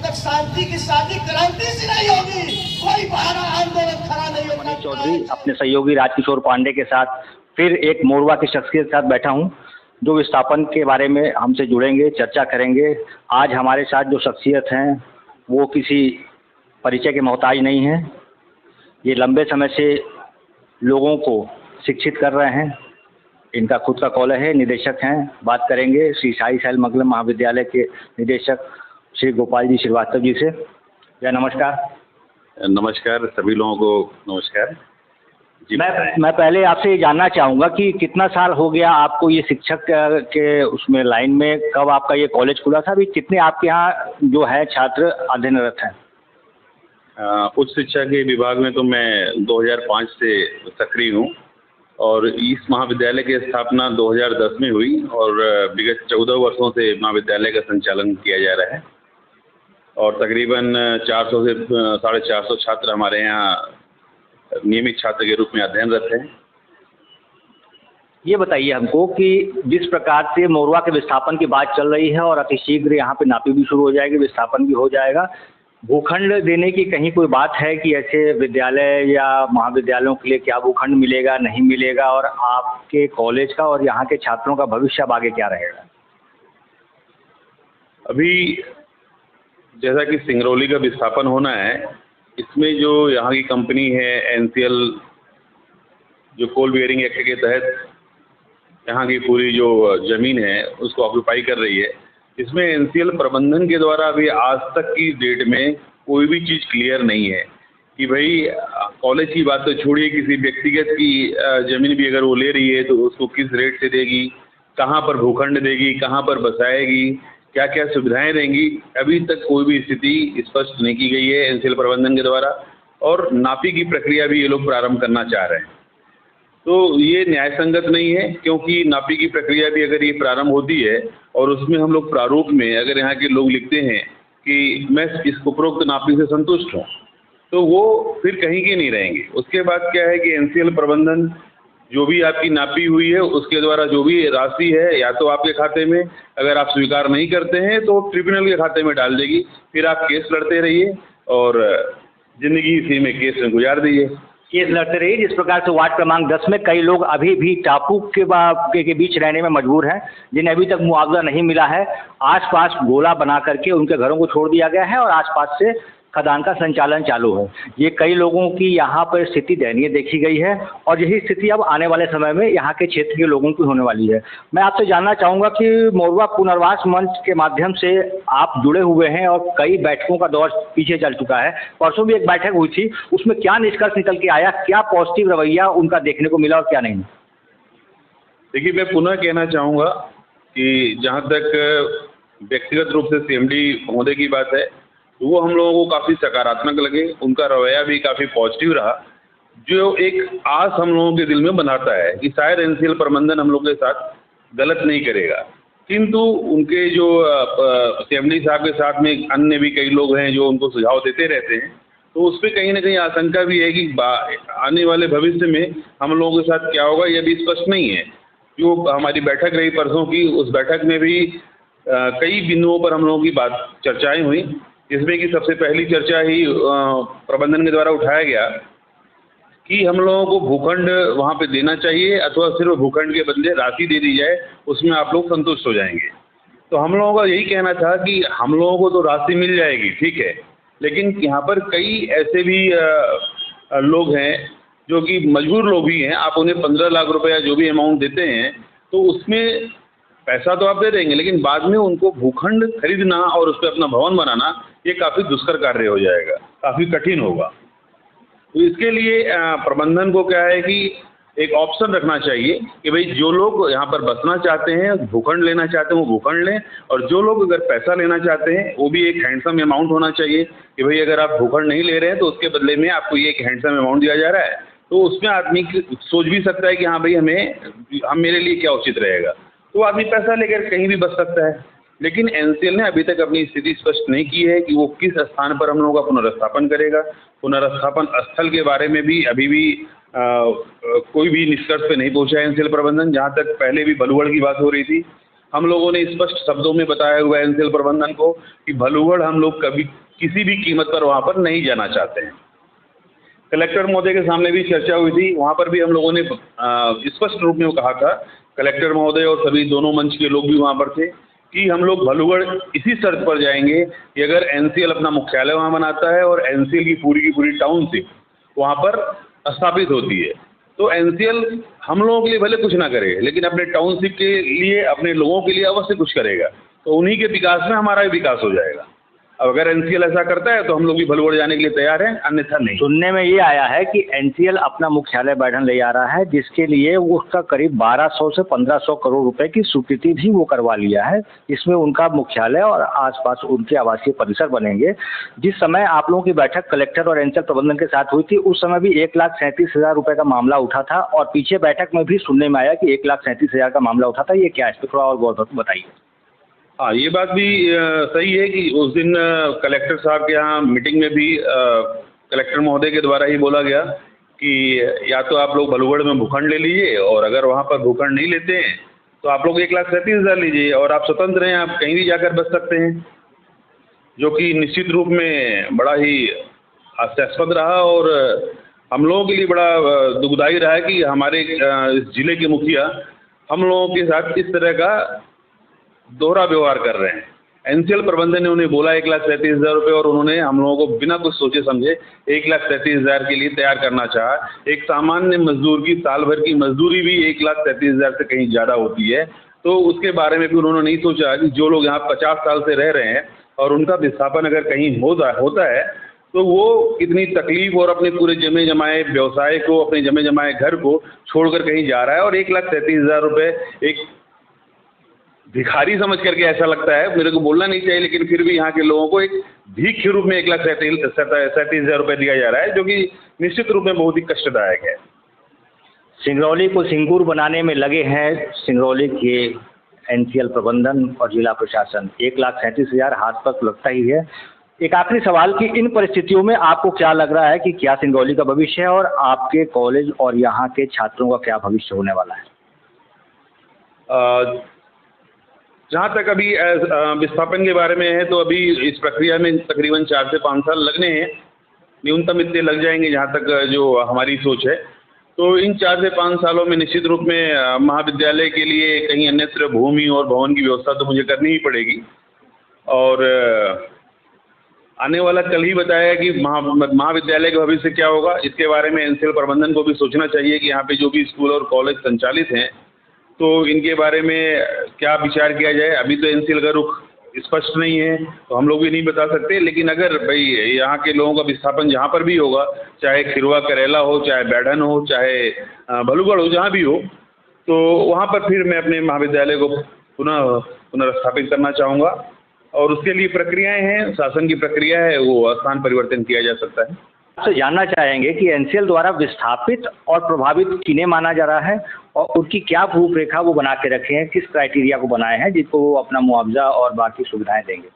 तक शांति की शादी क्रांति से नहीं होगी, कोई बहाना आंदोलन खड़ा नहीं होगा। चौधरी अपने सहयोगी राजकिशोर पांडे के साथ फिर एक मोरवा की शख्सियत के साथ बैठा हूं, जो विस्थापन के बारे में हमसे जुड़ेंगे, चर्चा करेंगे। आज हमारे साथ जो शख्सियत हैं वो किसी परिचय के मोहताज नहीं हैं। ये लंबे समय से लोगों को शिक्षित कर रहे हैं। इनका खुद का कॉलेज है, निदेशक हैं। बात करेंगे श्री साई शैल मंगलम महाविद्यालय के निदेशक श्री गोपाल जी श्रीवास्तव जी से। या नमस्कार। नमस्कार, सभी लोगों को नमस्कार जी। मैं पहले आपसे ये जानना चाहूँगा कि कितना साल हो गया आपको ये शिक्षक के उसमें लाइन में, कब आपका ये कॉलेज खुला था, अभी कितने आपके यहाँ जो है छात्र अध्ययनरत हैं? उच्च शिक्षा के विभाग में तो मैं 2005 से सक्रिय हूँ और इस महाविद्यालय की स्थापना 2010 में हुई और विगत 14 वर्षों से महाविद्यालय का संचालन किया जा रहा है और तकरीबन 400 से 450 छात्र हमारे यहाँ नियमित छात्र के रूप में अध्ययनरत हैं। ये बताइए हमको कि जिस प्रकार से मोरवा के विस्थापन की बात चल रही है और अतिशीघ्र यहाँ पे नापी भी शुरू हो जाएगी, विस्थापन भी हो जाएगा, भूखंड देने की कहीं कोई बात है कि ऐसे विद्यालय या महाविद्यालयों के लिए क्या भूखंड मिलेगा, नहीं मिलेगा, और आपके कॉलेज का और यहाँ के छात्रों का भविष्य अब आगे क्या रहेगा? अभी जैसा कि सिंगरौली का विस्थापन होना है, इसमें जो यहाँ की कंपनी है एनसीएल, जो कोल बियरिंग एक्ट के तहत यहाँ की पूरी जो ज़मीन है उसको ऑक्यूपाई कर रही है। इसमें एनसीएल प्रबंधन के द्वारा अभी आज तक की डेट में कोई भी चीज़ क्लियर नहीं है कि भाई कॉलेज की बात तो छोड़िए, किसी व्यक्तिगत की ज़मीन भी अगर वो ले रही है तो उसको किस रेट से देगी, कहाँ पर भूखंड देगी, कहाँ पर बसाएगी, क्या क्या सुविधाएं देंगी, अभी तक कोई भी स्थिति स्पष्ट नहीं की गई है एनसीएल प्रबंधन के द्वारा। और नापी की प्रक्रिया भी ये लोग प्रारंभ करना चाह रहे हैं, तो ये न्याय संगत नहीं है, क्योंकि नापी की प्रक्रिया भी अगर ये प्रारंभ होती है और उसमें हम लोग प्रारूप में अगर यहाँ के लोग लिखते हैं कि मैं इस उपरोक्त नापी से संतुष्ट हूँ, तो वो फिर कहीं के नहीं रहेंगे। उसके बाद क्या है कि एनसीएल प्रबंधन जो भी आपकी नापी हुई है उसके द्वारा जो भी राशि है या तो आपके खाते में, अगर आप स्वीकार नहीं करते हैं तो ट्रिब्यूनल के खाते में डाल देगी। फिर आप केस लड़ते रहिए और ज़िंदगी इसी में केस में गुजार दीजिए। केस लड़ते रहिए। जिस प्रकार से वार्ड क्रमांक 10 में कई लोग अभी भी टापू के बीच रहने में मजबूर हैं, जिन्हें अभी तक मुआवजा नहीं मिला है। आसपास गोला बना करके उनके घरों को छोड़ दिया गया है और आसपास से खदान का संचालन चालू है। ये कई लोगों की यहाँ पर स्थिति दयनीय देखी गई है और यही स्थिति अब आने वाले समय में यहाँ के क्षेत्र के लोगों की होने वाली है। मैं आपसे जानना चाहूँगा कि मोरवा पुनर्वास मंच के माध्यम से आप जुड़े हुए हैं और कई बैठकों का दौर पीछे चल चुका है। परसों भी एक बैठक हुई थी, उसमें क्या निष्कर्ष निकल के आया, क्या पॉजिटिव रवैया उनका देखने को मिला और क्या नहीं? देखिए, मैं पुनः कहना चाहूँगा कि जहाँ तक व्यक्तिगत रूप से सीएमडी महोदय की बात है, वो हम लोगों को काफ़ी सकारात्मक लगे, उनका रवैया भी काफ़ी पॉजिटिव रहा, जो एक आस हम लोगों के दिल में बनाता है कि शायद एनसीएल प्रबंधन हम लोग के साथ गलत नहीं करेगा। किंतु उनके जो सीएमडी साहब के साथ में अन्य भी कई लोग हैं जो उनको सुझाव देते रहते हैं, तो उस पर कहीं ना कहीं आशंका भी है कि आने वाले भविष्य में हम लोगों के साथ क्या होगा ये भी स्पष्ट नहीं है। जो हमारी बैठक रही परसों की, उस बैठक में भी कई बिंदुओं पर हम लोगों की चर्चाएँ हुई, जिसमें कि सबसे पहली चर्चा ही प्रबंधन के द्वारा उठाया गया कि हम लोगों को भूखंड वहाँ पे देना चाहिए अथवा सिर्फ भूखंड के बदले राशि दे दी जाए, उसमें आप लोग संतुष्ट हो जाएंगे। तो हम लोगों का यही कहना था कि हम लोगों को तो राशि मिल जाएगी, ठीक है, लेकिन यहाँ पर कई ऐसे भी लोग हैं जो कि मजबूर लोग भी हैं। आप उन्हें 15 लाख रुपया जो भी अमाउंट देते हैं तो उसमें पैसा तो आप दे देंगे, लेकिन बाद में उनको भूखंड खरीदना और उस पर अपना भवन बनाना ये काफ़ी दुष्कर कार्य हो जाएगा, काफ़ी कठिन होगा। तो इसके लिए प्रबंधन को क्या है कि एक ऑप्शन रखना चाहिए कि भाई जो लोग यहाँ पर बसना चाहते हैं, भूखंड लेना चाहते हैं, वो भूखंड लें, और जो लोग अगर पैसा लेना चाहते हैं वो भी एक हैंडसम अमाउंट होना चाहिए कि भाई अगर आप भूखंड नहीं ले रहे हैं तो उसके बदले में आपको ये एक हैंडसम अमाउंट दिया जा रहा है। तो उसमें आदमी सोच भी सकता है कि हाँ भाई मेरे लिए क्या उचित रहेगा, तो आदमी पैसा लेकर कहीं भी बस सकता है। लेकिन एनसीएल ने अभी तक अपनी स्थिति स्पष्ट नहीं की है कि वो किस स्थान पर हम लोगों का पुनर्स्थापन करेगा। पुनर्स्थापन स्थल के बारे में भी अभी भी कोई भी निष्कर्ष पे नहीं पहुंचा है एनसीएल प्रबंधन। जहां तक पहले भी बलुगढ़ की बात हो रही थी, हम लोगों ने स्पष्ट शब्दों में बताया हुआ है एनसीएल प्रबंधन को कि भलुगढ़ हम लोग कभी किसी भी कीमत पर वहाँ पर नहीं जाना चाहते हैं। कलेक्टर महोदय के सामने भी चर्चा हुई थी, वहाँ पर भी हम लोगों ने स्पष्ट रूप में कहा था, कलेक्टर महोदय और सभी दोनों मंच के लोग भी वहाँ पर थे, कि हम लोग भलुगढ़ इसी शर्त पर जाएंगे कि अगर एनसीएल अपना मुख्यालय वहाँ बनाता है और एनसीएल की पूरी टाउनशिप वहाँ पर स्थापित होती है, तो एनसीएल हम लोगों के लिए भले कुछ ना करे, लेकिन अपने टाउनशिप के लिए, अपने लोगों के लिए अवश्य कुछ करेगा। तो उन्हीं के विकास में हमारा भी विकास हो जाएगा। अब अगर एनसीएल ऐसा करता है तो हम लोग भी भलुगढ़ जाने के लिए तैयार हैं, अन्यथा नहीं। सुनने में ये आया है कि एनसीएल अपना मुख्यालय बैठन ले जा रहा है, जिसके लिए वो उसका करीब 1200 से 1500 करोड़ रुपए की स्वीकृति भी वो करवा लिया है। इसमें उनका मुख्यालय और आसपास उनके आवासीय परिसर बनेंगे। जिस समय आप लोगों की बैठक कलेक्टर और एनसीएल प्रबंधन के साथ हुई थी, उस समय भी 1,37,000 रुपए का मामला उठा था, और पीछे बैठक में भी सुनने में आया कि 1,37,000 का मामला उठा था। ये क्या है, इस पर थोड़ा और गौर बताइए। हाँ, ये बात भी सही है कि उस दिन कलेक्टर साहब के यहाँ मीटिंग में भी कलेक्टर महोदय के द्वारा ही बोला गया कि या तो आप लोग भलुगढ़ में भूखंड ले लीजिए, और अगर वहाँ पर भूखंड नहीं लेते हैं तो आप लोग 1,37,000 लीजिए और आप स्वतंत्र हैं, आप कहीं भी जाकर बस सकते हैं, जो कि निश्चित रूप में बड़ा ही हास्यास्पद रहा और हम लोगों के लिए बड़ा दुखदायी रहा है कि हमारे ज़िले के मुखिया हम लोगों के साथ इस तरह का दोहरा व्यवहार कर रहे हैं। एनसीएल प्रबंधन ने उन्हें बोला 1,37,000 रुपये, और उन्होंने हम लोगों को बिना कुछ सोचे समझे 1,37,000 के लिए तैयार करना चाहा। एक सामान्य मजदूर की साल भर की मजदूरी भी 1,37,000 से कहीं ज़्यादा होती है। तो उसके बारे में भी उन्होंने नहीं सोचा कि जो लोग यहाँ 50 साल से रह रहे हैं और उनका विस्थापन अगर कहीं होता है तो वो कितनी तकलीफ और अपने पूरे जमे जमाए व्यवसाय को, अपने जमे जमाए घर को छोड़कर कहीं जा रहा है। और 1,37,000 रुपये एक भिखारी समझ करके ऐसा लगता है, मेरे को बोलना नहीं चाहिए, लेकिन फिर भी यहाँ के लोगों को एक भीख के रूप में 1,37,000 रुपये दिया जा रहा है, जो कि निश्चित रूप में बहुत ही कष्टदायक है। सिंगरौली को सिंगूर बनाने में लगे हैं सिंगरौली के एनसीएल प्रबंधन और जिला प्रशासन। 1,37,000 हाथ तक लगता ही है। एक आखिरी सवाल कि इन परिस्थितियों में आपको क्या लग रहा है कि क्या सिंगरौली का भविष्य है, और आपके कॉलेज और यहाँ के छात्रों का क्या भविष्य होने वाला है? जहाँ तक अभी विस्थापन के बारे में है, तो अभी इस प्रक्रिया में तकरीबन 4 से 5 साल लगने हैं, न्यूनतम इतने लग जाएंगे जहाँ तक जो हमारी सोच है। तो इन 4 से 5 सालों में निश्चित रूप में महाविद्यालय के लिए कहीं अन्यत्र भूमि और भवन की व्यवस्था तो मुझे करनी ही पड़ेगी। और आने वाला कल ही बताया कि महाविद्यालय का भविष्य क्या होगा, इसके बारे में एनसीएल प्रबंधन को भी सोचना चाहिए कि यहाँ पे जो भी स्कूल और कॉलेज संचालित हैं तो इनके बारे में क्या विचार किया जाए। अभी तो एनसीएल का रुख स्पष्ट नहीं है, तो हम लोग भी नहीं बता सकते, लेकिन अगर भाई यहाँ के लोगों का विस्थापन जहाँ पर भी होगा, चाहे खिरवा करेला हो, चाहे बैढन हो, चाहे भलुगढ़ हो, जहाँ भी हो, तो वहाँ पर फिर मैं अपने महाविद्यालय को पुनर्स्थापित करना चाहूँगा। और उसके लिए प्रक्रियाएं हैं, शासन की प्रक्रिया है, वो स्थान परिवर्तन किया जा सकता है। आपसे जानना चाहेंगे कि एनसीएल द्वारा विस्थापित और प्रभावित किन्हें माना जा रहा है, और उनकी क्या रूपरेखा वो बना के रखे हैं, किस क्राइटेरिया को बनाए हैं जिसको वो अपना मुआवजा और बाकी सुविधाएं देंगे?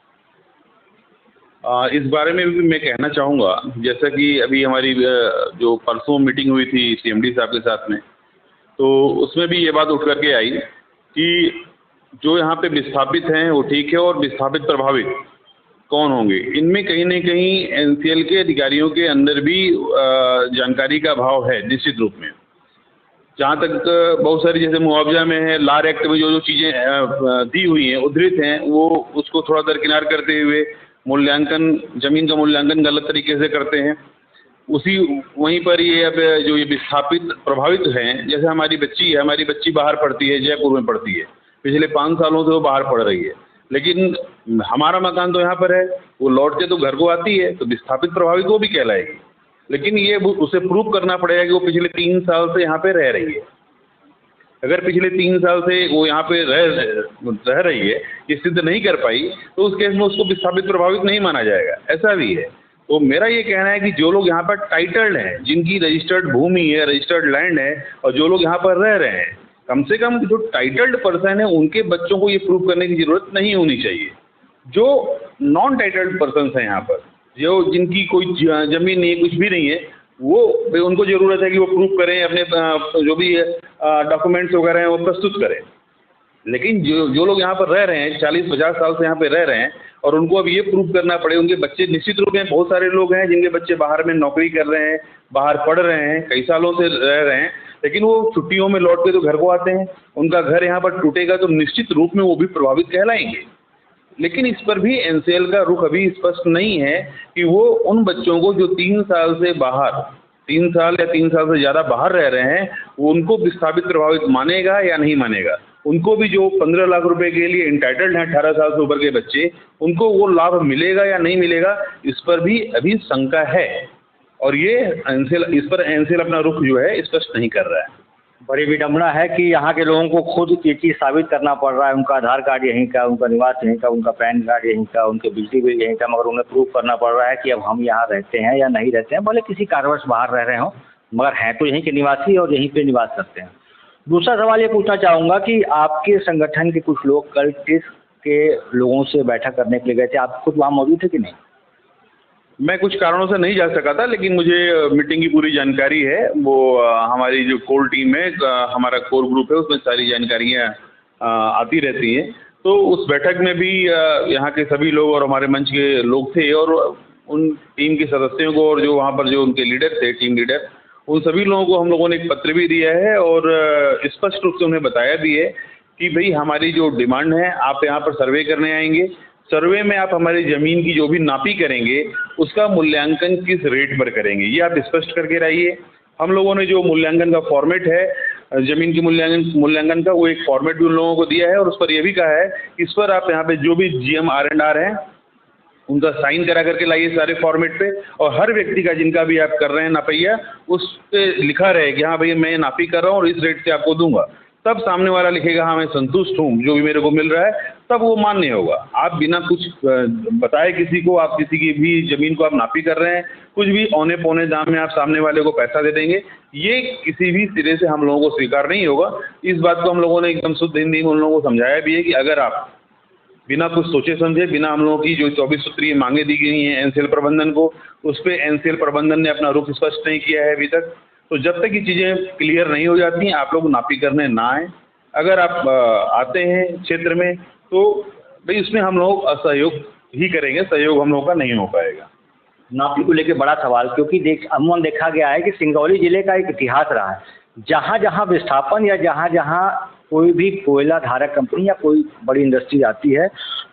इस बारे में भी मैं कहना चाहूँगा, जैसा कि अभी हमारी जो परसों मीटिंग हुई थी सीएमडी साहब के साथ में, तो उसमें भी ये बात उठ करके आई कि जो यहाँ पे विस्थापित हैं वो ठीक है, और विस्थापित प्रभावित कौन होंगे, इनमें कहीं न कहीं एनसीएल के अधिकारियों के अंदर भी जानकारी का अभाव है निश्चित रूप में। जहाँ तक बहुत सारी जैसे मुआवजा में है, लार एक्ट में जो चीज़ें दी हुई हैं, उद्धृत हैं, वो उसको थोड़ा दरकिनार करते हुए मूल्यांकन, ज़मीन का मूल्यांकन गलत तरीके से करते हैं। वहीं पर ये अब जो ये विस्थापित प्रभावित हैं, जैसे हमारी बच्ची बाहर पढ़ती है, जयपुर में पढ़ती है, पिछले 5 सालों से वो बाहर पढ़ रही है, लेकिन हमारा मकान तो यहाँ पर है, वो लौट के तो घर को आती है, तो विस्थापित प्रभावित वो भी कहलाएगी। लेकिन ये उसे प्रूव करना पड़ेगा कि वो पिछले 3 साल से यहाँ पे रह रही है। अगर पिछले 3 साल से वो यहाँ पे रह रही है, ये सिद्ध नहीं कर पाई, तो उस केस में उसको विस्थापित प्रभावित नहीं माना जाएगा, ऐसा भी है। तो मेरा ये कहना है कि जो लोग यहाँ पर टाइटल्ड हैं, जिनकी रजिस्टर्ड भूमि है, रजिस्टर्ड लैंड है, और जो लोग यहाँ पर रह रहे हैं, कम से कम जो टाइटल्ड पर्सन है उनके बच्चों को ये प्रूव करने की ज़रूरत नहीं होनी चाहिए। जो नॉन टाइटल्ड पर्सन हैं यहाँ पर, जो जिनकी कोई ज़मीन नहीं है, कुछ भी नहीं है, वो उनको ज़रूरत है कि वो प्रूव करें, अपने जो भी डॉक्यूमेंट्स वगैरह हैं वो प्रस्तुत करें। लेकिन जो लोग यहाँ पर रह रहे हैं 40-50 साल से यहाँ पे रह रहे हैं और उनको अब ये प्रूव करना पड़े, उनके बच्चे निश्चित रूप में, बहुत सारे लोग हैं जिनके बच्चे बाहर में नौकरी कर रहे हैं, बाहर पढ़ रहे हैं, कई सालों से रह रहे हैं, लेकिन वो छुट्टियों में लौट के तो घर को आते हैं, उनका घर यहाँ पर टूटेगा तो निश्चित रूप में वो भी प्रभावित कहलाएंगे। लेकिन इस पर भी एनसीएल का रुख अभी स्पष्ट नहीं है कि वो उन बच्चों को जो 3 साल से बाहर, 3 साल या 3 साल से ज़्यादा बाहर रह रहे हैं, वो उनको विस्थापित प्रभावित मानेगा या नहीं मानेगा। उनको भी जो 15 लाख रुपए के लिए इंटाइटल्ड हैं 18 साल से ऊपर के बच्चे, उनको वो लाभ मिलेगा या नहीं मिलेगा, इस पर भी अभी शंका है और ये इस पर एनसीएल अपना रुख जो है स्पष्ट नहीं कर रहा है। बड़ी विडम्बना है कि यहाँ के लोगों को खुद ये चीज़ साबित करना पड़ रहा है, उनका आधार कार्ड यहीं का, उनका निवास यहीं का, उनका पैन कार्ड यहीं का, उनके बिजली बिल यहीं का, मगर उन्हें प्रूव करना पड़ रहा है कि अब हम यहाँ रहते हैं या नहीं रहते हैं, भले किसी कारणवश बाहर रह रहे हों, मगर हैं तो यहीं के निवासी और यहीं पे निवास करते हैं। दूसरा सवाल ये पूछना चाहूँगा कि आपके संगठन के कुछ लोग कल टिस के लोगों से बैठक करने के लिए गए थे, आप खुद वहाँ मौजूद थे कि नहीं? मैं कुछ कारणों से नहीं जा सका था, लेकिन मुझे मीटिंग की पूरी जानकारी है। वो हमारी जो कोर टीम है, हमारा कोर ग्रुप है, उसमें सारी जानकारियाँ आती रहती हैं। तो उस बैठक में भी यहाँ के सभी लोग और हमारे मंच के लोग थे और उन टीम के सदस्यों को और जो वहाँ पर जो उनके लीडर थे, टीम लीडर, उन सभी लोगों को हम लोगों ने एक पत्र भी दिया है और स्पष्ट रूप से उन्हें बताया भी है कि भाई हमारी जो डिमांड है, आप यहाँ पर सर्वे करने आएंगे, सर्वे में आप हमारी ज़मीन की जो भी नापी करेंगे उसका मूल्यांकन किस रेट पर करेंगे, ये आप स्पष्ट करके रहिए। हम लोगों ने जो मूल्यांकन का फॉर्मेट है, ज़मीन की मूल्यांकन का, वो एक फॉर्मेट भी उन लोगों को दिया है और उस पर यह भी कहा है इस पर आप यहाँ पे जो भी GM R&R हैं उनका साइन करा करके लाइए सारे फॉर्मेट पे, और हर व्यक्ति का जिनका भी आप कर रहे हैं नापैया, उस पर लिखा रहे कि हाँ भैया मैं नापी कर रहा हूँ और इस रेट से आपको दूंगा। तब सामने वाला लिखेगा हाँ मैं संतुष्ट हूँ जो भी मेरे को मिल रहा है, तब वो मान्य होगा। आप बिना कुछ बताए किसी को, आप किसी की भी ज़मीन को आप नापी कर रहे हैं, कुछ भी औने पौने दाम में आप सामने वाले को पैसा दे देंगे, ये किसी भी सिरे से हम लोगों को स्वीकार नहीं होगा। इस बात को हम लोगों ने एकदम शुद्ध हिंदी में उन लोगों को समझाया भी है कि अगर आप बिना कुछ सोचे समझे, बिना हम लोगों की जो 24 सूत्रीय मांगे दी गई हैं एनसीएल प्रबंधन को, उस पर एनसीएल प्रबंधन ने अपना रुख स्पष्ट नहीं किया है अभी तक। तो जब तक ये चीज़ें क्लियर नहीं हो जाती आप लोग नापी करने ना आए। अगर आप आते हैं क्षेत्र में तो भाई उसमें हम लोग असहयोग ही करेंगे, सहयोग हम लोगों का नहीं हो पाएगा। नापी को लेकर बड़ा सवाल, क्योंकि अमूमन देखा गया है कि सिंगरौली जिले का एक इतिहास रहा है, जहाँ जहाँ विस्थापन या जहाँ जहाँ कोई भी कोयला धारक कंपनी या कोई बड़ी इंडस्ट्री आती है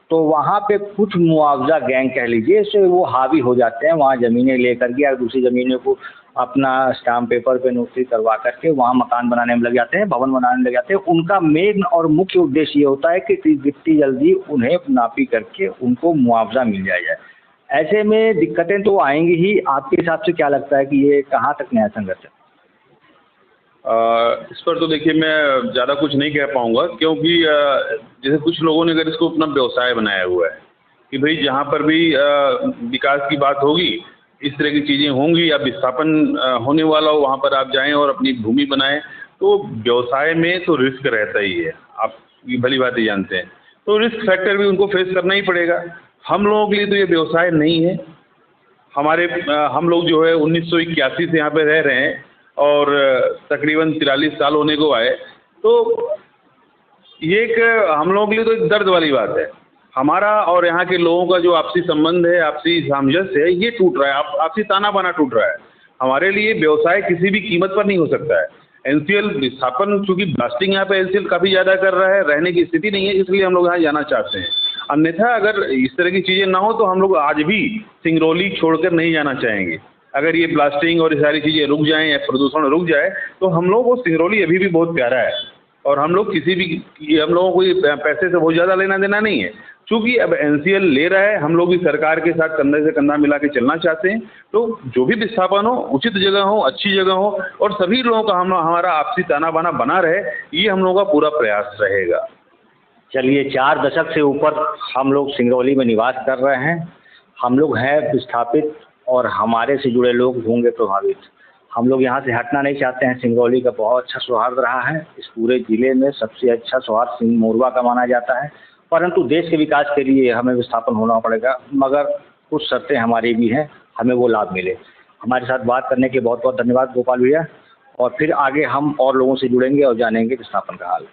तो वहाँ पे कुछ मुआवजा गैंग कह लीजिए से वो हावी हो जाते हैं, वहाँ ज़मीनें लेकर के या दूसरी ज़मीनों को अपना स्टाम्प पेपर पे नौकरी करवा करके वहाँ मकान बनाने में लग जाते हैं, भवन बनाने में लग जाते हैं। उनका मेन और मुख्य उद्देश्य ये होता है कि जितनी जल्दी उन्हें नापी करके उनको मुआवजा मिल जाए। ऐसे में दिक्कतें तो आएंगी ही। आपके हिसाब से क्या लगता है कि ये कहाँ तक न्याय संगत है? इस पर तो देखिए मैं ज़्यादा कुछ नहीं कह पाऊँगा, क्योंकि जैसे कुछ लोगों ने अगर इसको अपना व्यवसाय बनाया हुआ है कि भाई जहाँ पर भी विकास की बात होगी, इस तरह की चीज़ें होंगी या विस्थापन होने वाला हो, वहाँ पर आप जाएं और अपनी भूमि बनाएं, तो व्यवसाय में तो रिस्क रहता ही है, आप ये भली बात ही जानते हैं। तो रिस्क फैक्टर भी उनको फेस करना ही पड़ेगा। हम लोगों के लिए तो ये व्यवसाय नहीं है। हम लोग जो है 1981 से यहाँ पे रह रहे हैं और तकरीबन 43 साल होने को आए, तो ये एक हम लोगों के लिए तो एक दर्द वाली बात है। हमारा और यहाँ के लोगों का जो आपसी संबंध है, आपसी सामंजस्य है, ये टूट रहा है, आपसी ताना बाना टूट रहा है। हमारे लिए व्यवसाय किसी भी कीमत पर नहीं हो सकता है। एनसीएल विस्थापन, चूँकि ब्लास्टिंग यहाँ पे एनसीएल काफ़ी ज़्यादा कर रहा है, रहने की स्थिति नहीं है, इसलिए हम लोग यहाँ जाना चाहते हैं। अन्यथा अगर इस तरह की चीज़ें ना हो तो हम लोग आज भी सिंगरौली छोड़कर नहीं जाना चाहेंगे। अगर ये ब्लास्टिंग और ये सारी चीज़ें रुक जाएं या प्रदूषण रुक जाए तो हम लोगों को सिंगरौली अभी भी बहुत प्यारा है और हम लोग हम लोगों को ये पैसे से बहुत ज़्यादा लेना देना नहीं है। चूँकि अब एनसीएल ले रहा है, हम लोग भी सरकार के साथ कंधे से कंधा मिला के चलना चाहते हैं। तो जो भी विस्थापन हो, उचित जगह हो, अच्छी जगह हो और सभी लोगों का हमारा आपसी ताना बाना बना रहे, ये हम लोगों का पूरा प्रयास रहेगा। चलिए, 4 दशक से ऊपर हम लोग सिंगरौली में निवास कर रहे हैं, हम लोग हैं विस्थापित और हमारे से जुड़े लोग होंगे प्रभावित। हम लोग यहाँ से हटना नहीं चाहते हैं। सिंगरौली का बहुत अच्छा सौहार्द रहा है, इस पूरे ज़िले में सबसे अच्छा सौहार्द सिंह मोरवा का माना जाता है, परंतु देश के विकास के लिए हमें विस्थापन होना पड़ेगा, मगर कुछ शर्तें हमारी भी हैं, हमें वो लाभ मिले। हमारे साथ बात करने के बहुत बहुत धन्यवाद गोपाल भैया, और फिर आगे हम और लोगों से जुड़ेंगे और जानेंगे विस्थापन का हाल।